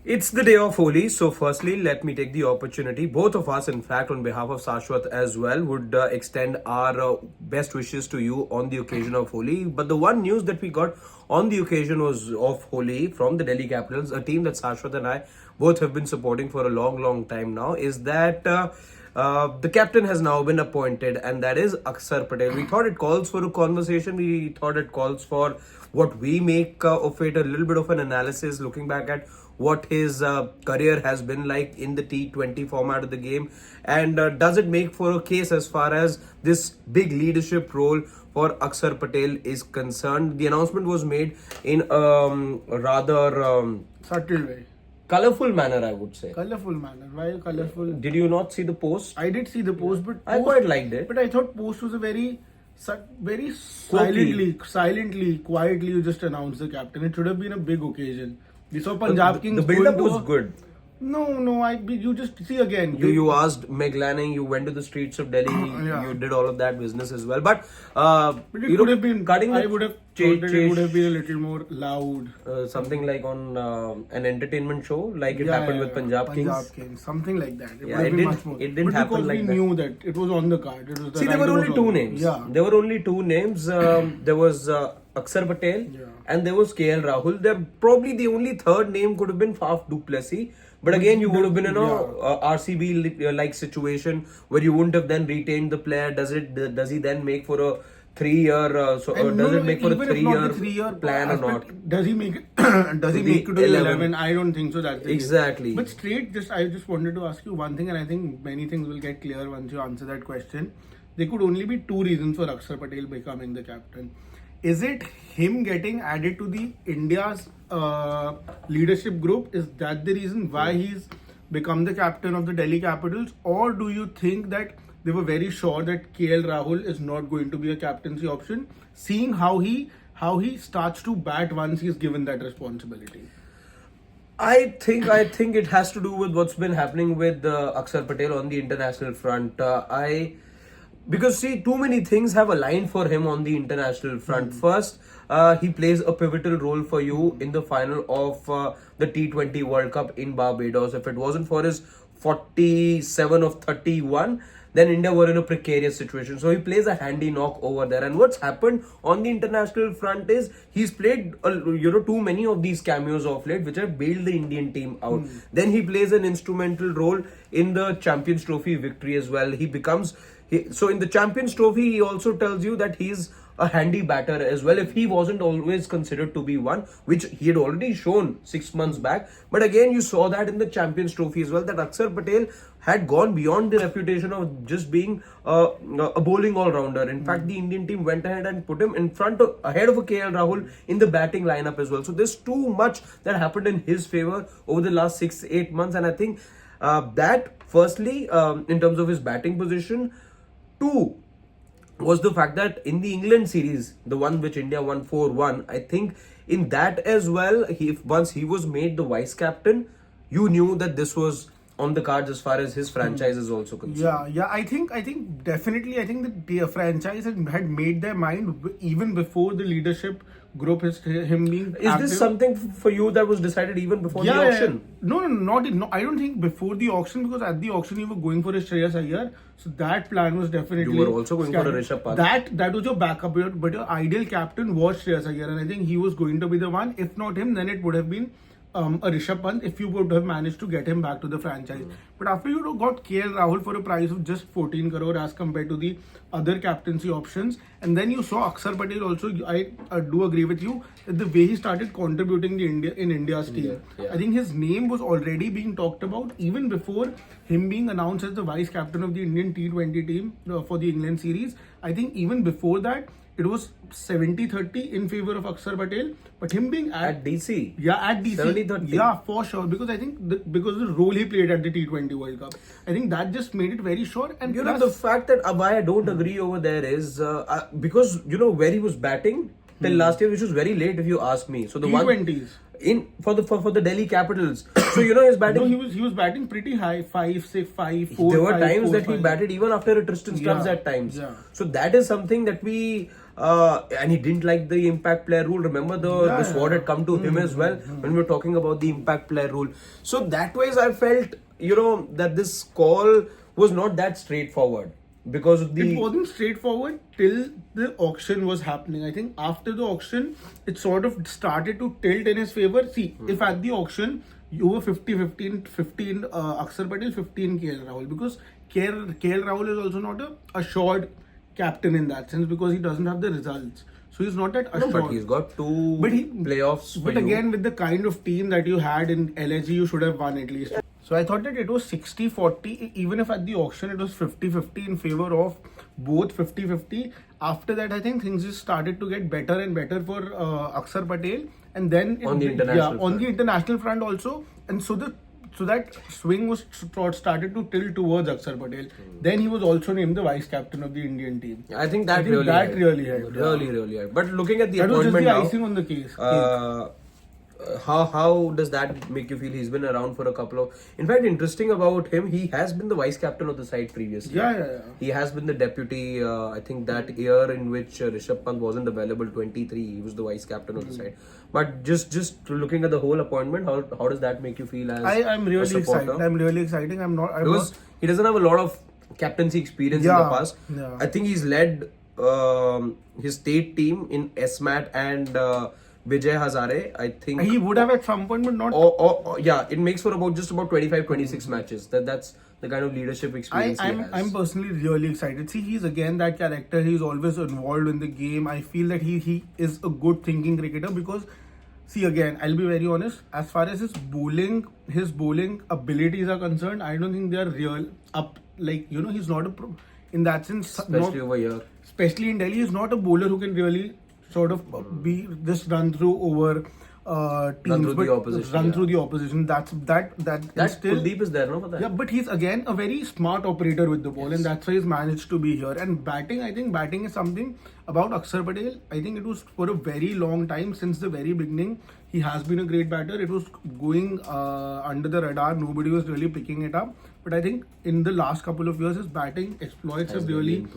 It's the day of Holi, so firstly, let me take the opportunity. Both of us, in fact, on behalf of Sashwat as well, would extend our best wishes to you on the occasion of Holi. But the one news that we got on the occasion was of Holi from the Delhi Capitals, a team that Sashwat and I both have been supporting for a long, long time now, is that the captain has now been appointed, and that is Axar Patel. We thought it calls for a conversation. We thought it calls for what we make of it, a little bit of an analysis, looking back at what his career has been like in the T20 format of the game, and does it make for a case as far as this big leadership role for Axar Patel is concerned. The announcement was made in rather Subtle way. colorful manner, I would say. Colorful manner. Why colorful? Did you not see the post? I did see the post, but I quite liked it. But I thought post was a very silently, quietly you just announced the captain. It should have been a big occasion. We saw Punjab Kings. The build-up going to was good. No. You just see again. You asked Meg Lanning, you went to the streets of Delhi, Yeah. you did all of that business as well. But But it could have been. cutting. I would have thought that it would have been a little more loud. Something like on an entertainment show, like it happened with Punjab Kings. Something like that. It Yeah, would have it been didn't- much more. it didn't but happen because like we that. knew that it was on the card. It was the See, there were ride only was two on. names. Yeah. There were only two names. There was Axar Patel and there was KL Rahul. There probably the only third name could have been Faf du Plessis. But again, you would have been in a RCB like situation where you wouldn't have then retained the player. Does he then make for a 3-year? Does it make for a even if not the 3-year 3-year plan or aspect, not? Does he make it? Does he The make it to 11? 11? I don't think so. That's the case. Exactly. But I just wanted to ask you one thing, and I think many things will get clear once you answer that question. There could only be two reasons for Axar Patel becoming the captain. Is it him getting added to the India's leadership group? Is that the reason why he's become the captain of the Delhi Capitals, or do you think that they were very sure that KL Rahul is not going to be a captaincy option, seeing how he starts to bat once he's given that responsibility? I think it has to do with what's been happening with Axar Patel on the international front. Because see, too many things have aligned for him on the international front. First, he plays a pivotal role for you in the final of the T20 World Cup in Barbados. If it wasn't for his 47 of 31, then India were in a precarious situation. So he plays a handy knock over there. And what's happened on the international front is he's played too many of these cameos of late, which have bailed the Indian team out. Then he plays an instrumental role in the Champions Trophy victory as well. So in the Champions Trophy, he also tells you that he's a handy batter as well, if he wasn't always considered to be one, which he had already shown 6 months back. But again, you saw that in the Champions Trophy as well, that Axar Patel had gone beyond the reputation of just being a bowling all-rounder. In fact, the Indian team went ahead and put him ahead of a KL Rahul in the batting lineup as well. So there's too much that happened in his favor over the last 6-8 months, and I think that firstly, in terms of his batting position, two was the fact that in the England series, the one which India won 4-1, I think in that as well, once he was made the vice captain, you knew that this was on the cards as far as his franchise is also concerned. Yeah. I think definitely. I think the franchise had made their mind even before the leadership group is him being. Is this something for you that was decided even before the auction? No. I don't think before the auction, because at the auction you were going for a Shreyas Iyer, so that plan was definitely. You were also going for a Rishabh Pant. That was your backup, but your ideal captain was Shreyas Iyer, and I think he was going to be the one. If not him, then it would have been a Rishabh Pant if you would have managed to get him back to the franchise. But after you got KL Rahul for a price of just 14 crore as compared to the other captaincy options, and then you saw Axar Patel also, I do agree with you that the way he started contributing in India's team, I think his name was already being talked about even before him being announced as the vice captain of the Indian T20 team for the England series. I think even before that, it was 70-30 in favor of Axar Patel, but him being At DC? Yeah, at DC. 70-30? Yeah, for sure. Because I think because of the role he played at the T20 World Cup, I think that just made it very sure. And You know, the fact that why I don't agree over there is because, where he was batting till last year, which was very late if you ask me. So the T20s. For the Delhi Capitals. So his batting. No, he was batting pretty high, 5, 6, 5, 4. There were 5, times 4, that 5. he batted even after a Tristan Stubbs at times. Yeah. So that is something that we and he didn't like the impact player rule. Remember the sword had come to him as well when we were talking about the impact player rule. So that ways I felt, that this call was not that straightforward because of the. It wasn't straightforward till the auction was happening. I think after the auction, it sort of started to tilt in his favor. See, if at the auction you were 50-15, 15 Axar Patel, 15 KL Rahul, because KL Rahul is also not a assured captain in that sense because he doesn't have the results. So he's not that assured. No, but he's got two playoffs. But again, with the kind of team that you had in LSG, you should have won at least. So I thought that it was 60-40, even if at the auction it was 50-50 in favor of both 50-50. After that, I think things just started to get better and better for Axar Patel. And then on the international front also. And so that swing was started to tilt towards Axar Patel. Then he was also named the vice captain of the Indian team. I think that really helped. Really helped. But looking at the appointment now, that was just the icing on the case. How does that make you feel? He's been around for a couple of. In fact, interesting about him, he has been the vice captain of the side previously. Yeah. He has been the deputy. I think that year in which Rishabh Pant wasn't available, 23, he was the vice captain of the side. But just looking at the whole appointment, how does that make you feel as I'm really excited. I'm really excited. Because he doesn't have a lot of captaincy experience in the past. Yeah. I think he's led his state team in SMAT and Vijay Hazare. I think he would have at some point, but not. It makes for about 25-26 matches. That's the kind of leadership experience he has. I'm personally really excited. See, he's again that character. He's always involved in the game. I feel that he is a good thinking cricketer because. See, again, I'll be very honest. As far as his bowling abilities are concerned, I don't think they are real up. Like, he's not a pro in that sense. Especially over here. Especially in Delhi, he's not a bowler who can really sort of be just run through over teams, run through the opposition. That still Kuldeep is there, no? For that. Yeah, but he's again a very smart operator with the ball, and that's why he's managed to be here. And batting, I think batting is something about Axar Patel. I think it was for a very long time, since the very beginning, he has been a great batter. It was going under the radar. Nobody was really picking it up. But I think in the last couple of years, his batting exploits have really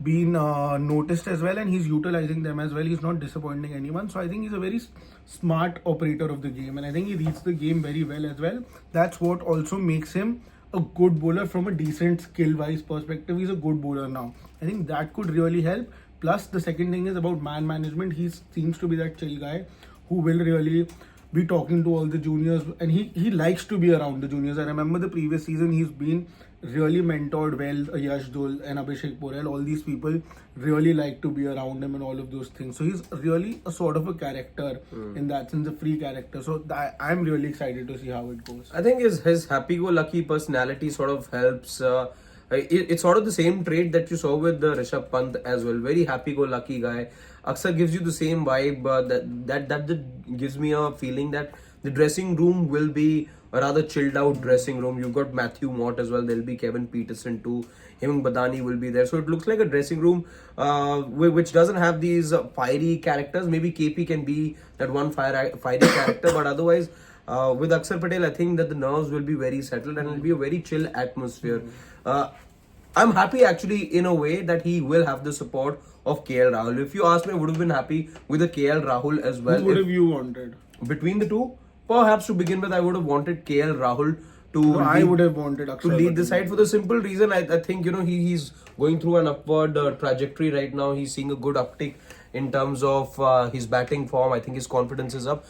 been noticed as well, and he's utilizing them as well. He's not disappointing anyone. So I think he's a very smart operator of the game, and I think he reads the game very well as well. That's what also makes him a good bowler from a decent skill-wise perspective. He's a good bowler now. I think that could really help. Plus, the second thing is about man management. He seems to be that chill guy who will really be talking to all the juniors, and he likes to be around the juniors. I remember the previous season, he's been really mentored well. Yash Dul and Abhishek Porel, all these people really like to be around him and all of those things. So he's really a sort of a character in that sense, a free character. So I'm really excited to see how it goes. I think his happy-go-lucky personality sort of helps. It's sort of the same trait that you saw with the Rishabh Pant as well. Very happy-go-lucky guy. Axar gives you the same vibe. That gives me a feeling that the dressing room will be a rather chilled out dressing room. You've got Matthew Mott as well. There'll be Kevin Peterson too. Hemang Badani will be there. So it looks like a dressing room which doesn't have these fiery characters. Maybe KP can be that one fiery character, but otherwise with Axar Patel, I think that the nerves will be very settled and it'll be a very chill atmosphere. I'm happy actually in a way that he will have the support of KL Rahul. If you ask me, I would have been happy with a KL Rahul as well. Who would have you wanted? Between the two? Perhaps to begin with, I would have wanted KL Rahul to I would have wanted to lead the side for the simple reason. I think he's going through an upward trajectory right now. He's seeing a good uptick in terms of his batting form. I think his confidence is up,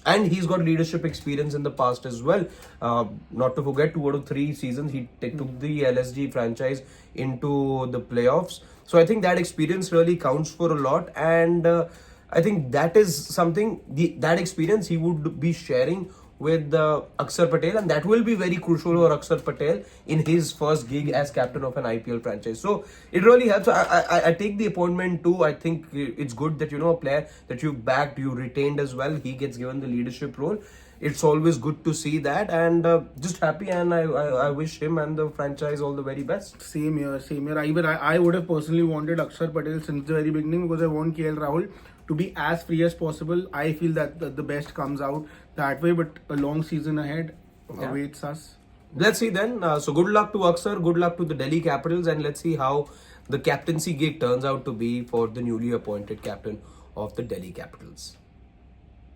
and he's got leadership experience in the past as well. Not to forget, 2 out of 3 seasons he took the LSG franchise into the playoffs. So I think that experience really counts for a lot, and I think that is something, that experience he would be sharing with Axar Patel, and that will be very crucial for Axar Patel in his first gig as captain of an IPL franchise. So it really helps. I take the appointment too. I think it's good that a player that you backed, you retained as well, he gets given the leadership role. It's always good to see that, and just happy, and I wish him and the franchise all the very best. Same here. I would have personally wanted Axar Patel since the very beginning because I want KL Rahul to be as free as possible. I feel that the best comes out that way, but a long season ahead awaits us. Let's see then. So good luck to Axar, good luck to the Delhi Capitals, and let's see how the captaincy gig turns out to be for the newly appointed captain of the Delhi Capitals.